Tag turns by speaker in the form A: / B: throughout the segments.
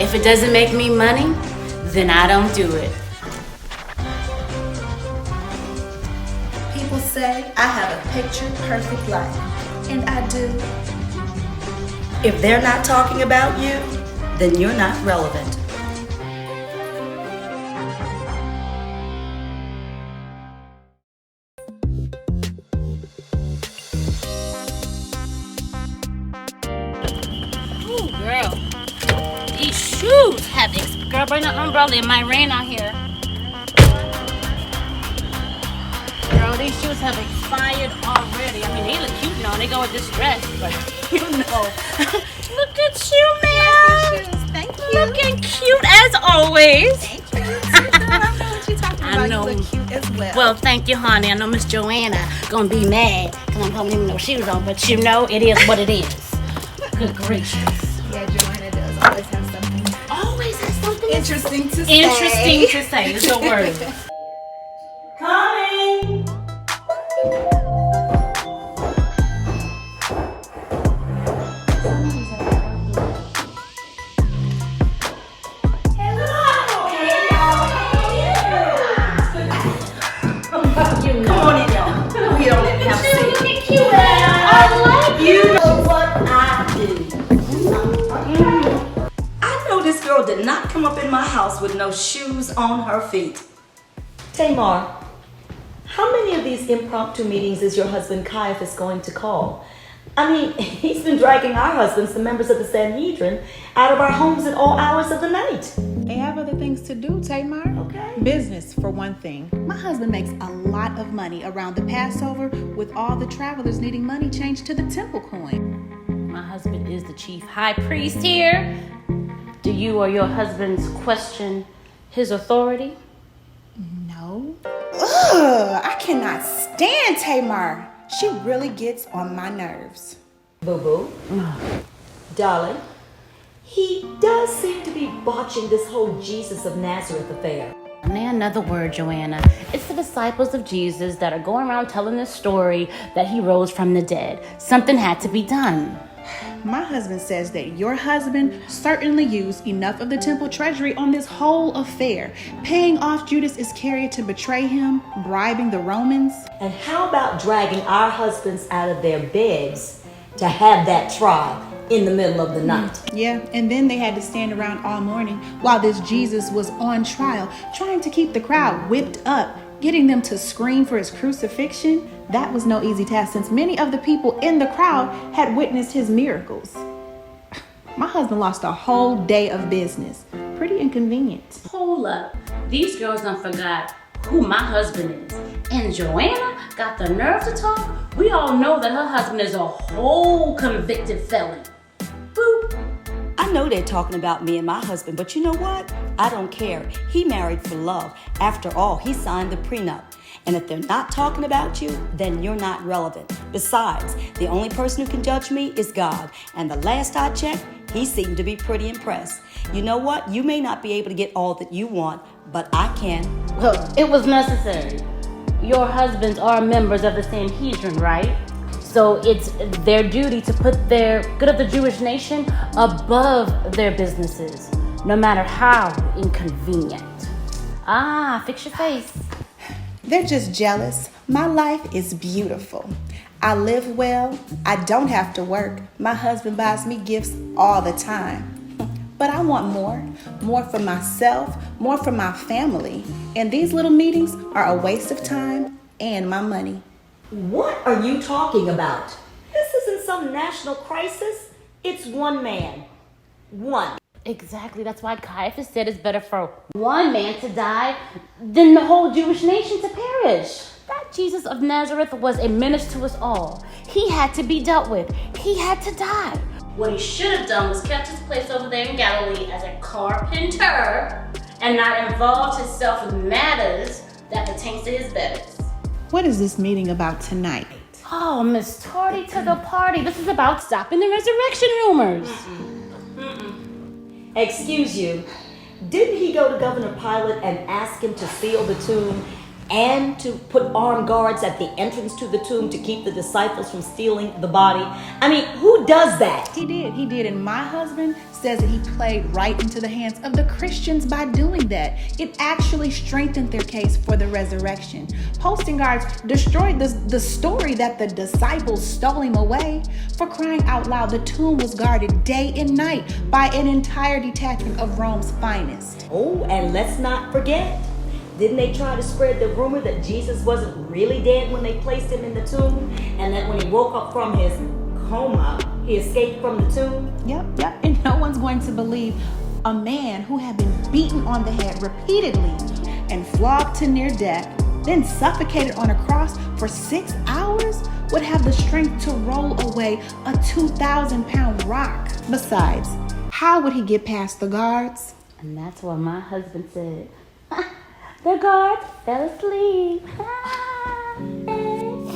A: If it doesn't make me money, then I don't do it.
B: People say I have a picture-perfect life, and I do.
C: If they're not talking about you, then you're not relevant.
A: Ooh, girl. These shoes have girl, bring an umbrella. It might rain out here. Girl, these shoes have expired already. I mean, they look cute now. They go with this dress, but you know. Look at you, ma'am.
B: Thank you.
A: Looking cute as always.
B: Thank you. I know what you're talking about.
A: I know.
B: You look cute as well.
A: Well, thank you, honey. I know Miss Joanna gonna be mad because I'm gonna leave no shoes on, but you know it is what it is. Good gracious.
B: Yeah, Joanna does always have something.
A: Always has something
B: Interesting to say.
A: interesting to say is the word.
C: Coming! Did not come up in my house with no shoes on her feet.
D: Tamar, how many of these impromptu meetings is your husband Caiaphas going to call? I mean, he's been dragging our husbands, the members of the Sanhedrin, out of our homes at all hours of the night.
E: They have other things to do, Tamar.
D: Okay.
E: Business, for one thing. My husband makes a lot of money around the Passover with all the travelers needing money changed to the temple coin.
A: My husband is the chief high priest here. Do you or your husbands question his authority?
E: No. Ugh, I cannot stand Tamar. She really gets on my nerves.
D: Boo-boo. Darling, he does seem to be botching this whole Jesus of Nazareth affair.
A: Nay, another word, Joanna. It's the disciples of Jesus that are going around telling this story that he rose from the dead. Something had to be done.
E: My husband says that your husband certainly used enough of the temple treasury on this whole affair, paying off Judas Iscariot to betray him, bribing the Romans.
D: And how about dragging our husbands out of their beds to have that trial in the middle of the night?
E: Yeah, and then they had to stand around all morning while this Jesus was on trial, trying to keep the crowd whipped up, getting them to scream for his crucifixion. That was no easy task since many of the people in the crowd had witnessed his miracles. My husband lost a whole day of business. Pretty inconvenient.
A: Hold up. These girls done forgot who my husband is. And Joanna got the nerve to talk. We all know that her husband is a whole convicted felon. Boop.
C: I know they're talking about me and my husband, but you know what? I don't care. He married for love. After all, he signed the prenup. And if they're not talking about you, then you're not relevant. Besides, the only person who can judge me is God. And the last I checked, he seemed to be pretty impressed. You know what? You may not be able to get all that you want, but I can.
A: Well, it was necessary. Your husbands are members of the Sanhedrin, right? So it's their duty to put their good of the Jewish nation above their businesses, no matter how inconvenient. Ah, fix your face.
E: They're just jealous. My life is beautiful. I live well. I don't have to work. My husband buys me gifts all the time. But I want more. More for myself, more for my family. And these little meetings are a waste of time and my money.
D: What are you talking about? This isn't some national crisis. It's one man. One.
A: Exactly. That's why Caiaphas said it's better for one man to die than the whole Jewish nation to perish. That Jesus of Nazareth was a menace to us all. He had to be dealt with. He had to die. What he should have done was kept his place over there in Galilee as a carpenter and not involved himself with matters that pertains to his betters.
E: What is this meeting about tonight?
A: Oh, Miss Tardy to the party. This is about stopping the resurrection rumors.
D: Excuse you. Didn't he go to Governor Pilate and ask him to seal the tomb and to put armed guards at the entrance to the tomb to keep the disciples from stealing the body. I mean, who does that?
E: He did. And my husband says that he played right into the hands of the Christians by doing that. It actually strengthened their case for the resurrection. Posting guards destroyed the story that the disciples stole him away. For crying out loud, the tomb was guarded day and night by an entire detachment of Rome's finest.
D: Oh, and let's not forget, didn't they try to spread the rumor that Jesus wasn't really dead when they placed him in the tomb? And that when he woke up from his coma, he escaped from the tomb?
E: Yep. And no one's going to believe a man who had been beaten on the head repeatedly and flogged to near death, then suffocated on a cross for 6 hours, would have the strength to roll away a 2,000-pound rock. Besides, how would he get past the guards?
A: And that's what my husband said. The guards fell asleep.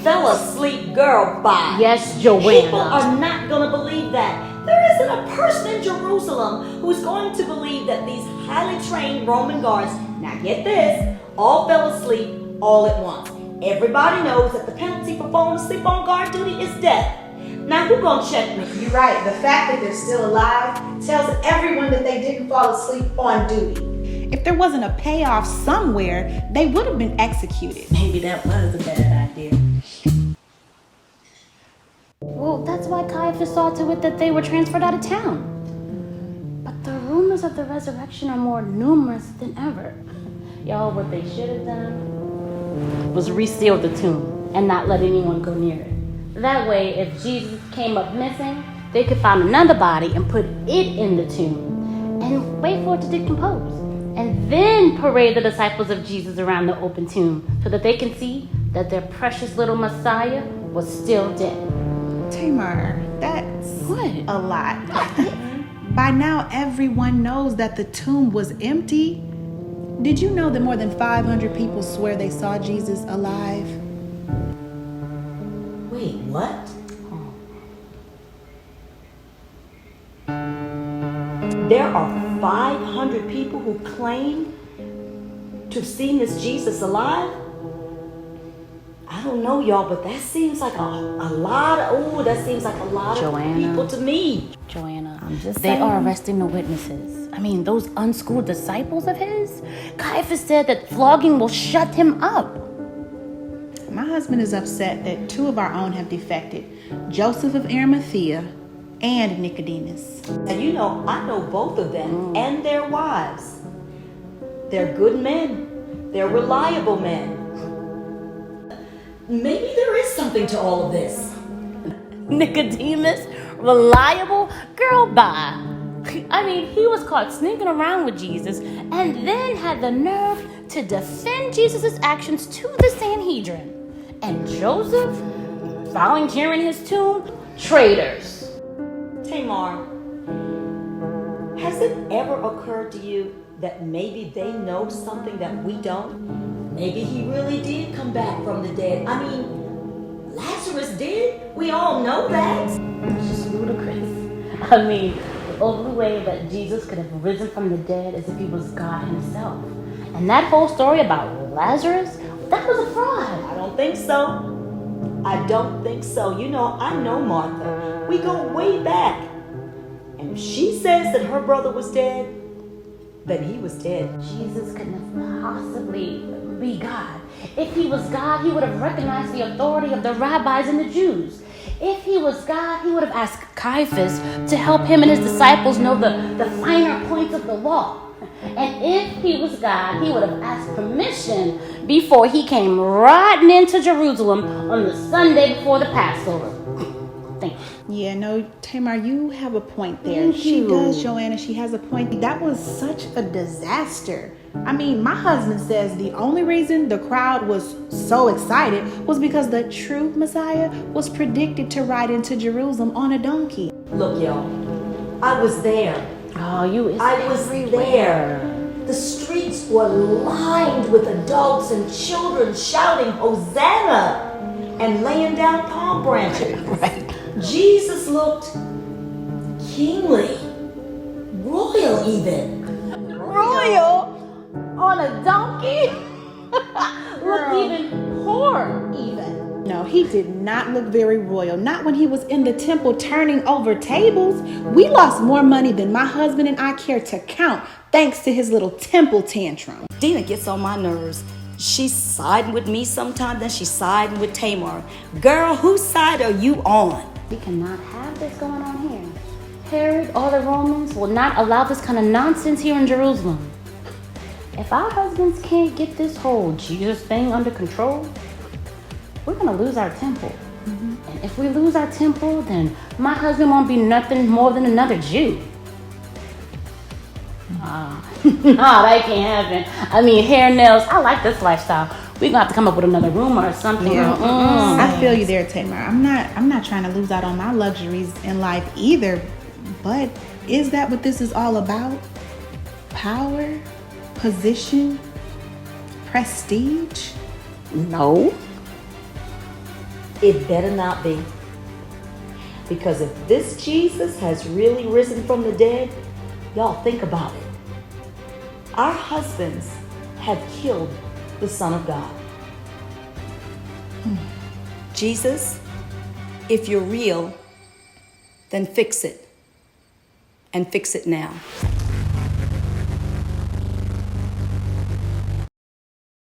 D: Fell asleep, girl, bye.
A: Yes, Joanna.
D: People are not going to believe that. There isn't a person in Jerusalem who's going to believe that these highly trained Roman guards, now get this, all fell asleep all at once. Everybody knows that the penalty for falling asleep on guard duty is death. Now, who's going to check me?
E: You're right. The fact that they're still alive tells everyone that they didn't fall asleep on duty. If there wasn't a payoff somewhere, they would have been executed.
B: Maybe that was a bad idea.
A: Well, that's why Caiaphas saw to it that they were transferred out of town. But the rumors of the resurrection are more numerous than ever. Y'all, what they should have done was reseal the tomb and not let anyone go near it. That way, if Jesus came up missing, they could find another body and put it in the tomb and wait for it to decompose. And then parade the disciples of Jesus around the open tomb so that they can see that their precious little Messiah was still dead.
E: Tamar, that's
A: What?
E: a lot. By now, everyone knows that the tomb was empty. Did you know that more than 500 people swear they saw Jesus alive?
D: Wait, what? There are 500 people who claim to have seen this Jesus alive? I don't know, y'all, but that seems like a lot of
A: Joanna.
D: people to me.
A: Joanna,
D: I'm just
A: they
D: saying.
A: are arresting the witnesses. I mean, those unschooled disciples of his. Caiaphas said that flogging will shut him up.
E: My husband is upset that 2 of our own have defected, Joseph of Arimathea and Nicodemus.
D: And you know, I know both of them and their wives. They're good men. They're reliable men. Maybe there is something to all of this.
A: Nicodemus, reliable, girl, bye. I mean, he was caught sneaking around with Jesus and then had the nerve to defend Jesus' actions to the Sanhedrin. And Joseph, volunteering his tomb, traitors.
D: Tamar, has it ever occurred to you that maybe they know something that we don't? Maybe he really did come back from the dead. I mean, Lazarus did. We all know that.
A: It's just ludicrous. I mean, the only way that Jesus could have risen from the dead is if he was God himself. And that whole story about Lazarus, that was a fraud.
D: I don't think so. I don't think so. You know, I know Martha. We go way back. And if she says that her brother was dead, then he was dead.
A: Jesus couldn't possibly be God. If he was God, he would have recognized the authority of the rabbis and the Jews. If he was God, he would have asked Caiaphas to help him and his disciples know the finer points of the law. And if he was God, he would have asked permission before he came riding into Jerusalem on the Sunday before the Passover. Thank you.
E: Yeah, no, Tamar, you have a point there.
A: Thank
E: She
A: you.
E: does, Joanna. She has a point. That was such a disaster. I mean, my husband says the only reason the crowd was so excited was because the true Messiah was predicted to ride into Jerusalem on a donkey.
D: Look, y'all, I was there.
A: Oh,
D: I was there. The streets were lined with adults and children shouting Hosanna and laying down palm branches.
A: Right.
D: Jesus looked kingly, royal even.
A: Royal on a donkey? Look even poor, even.
E: No, he did not look very royal. Not when he was in the temple turning over tables. We lost more money than my husband and I care to count, thanks to his little temple tantrum.
C: Dinah gets on my nerves. She's siding with me sometimes, then she's siding with Tamar. Girl, whose side are you on?
A: We cannot have this going on here. Herod or the Romans will not allow this kind of nonsense here in Jerusalem. If our husbands can't get this whole Jesus thing under control, we're going to lose our temple. And if we lose our temple, then my husband won't be nothing more than another Jew. Nah, that can't happen. I mean, hair, nails, I like this lifestyle. We're going to have to come up with another rumor or something.
E: Yeah. I feel you there, Tamar. I'm not trying to lose out on my luxuries in life either. But is that what this is all about? Power? Position? Prestige?
A: No.
D: It better not be. Because if this Jesus has really risen from the dead, y'all think about it. Our husbands have killed the Son of God.
C: Jesus, if you're real, then fix it. And fix it now.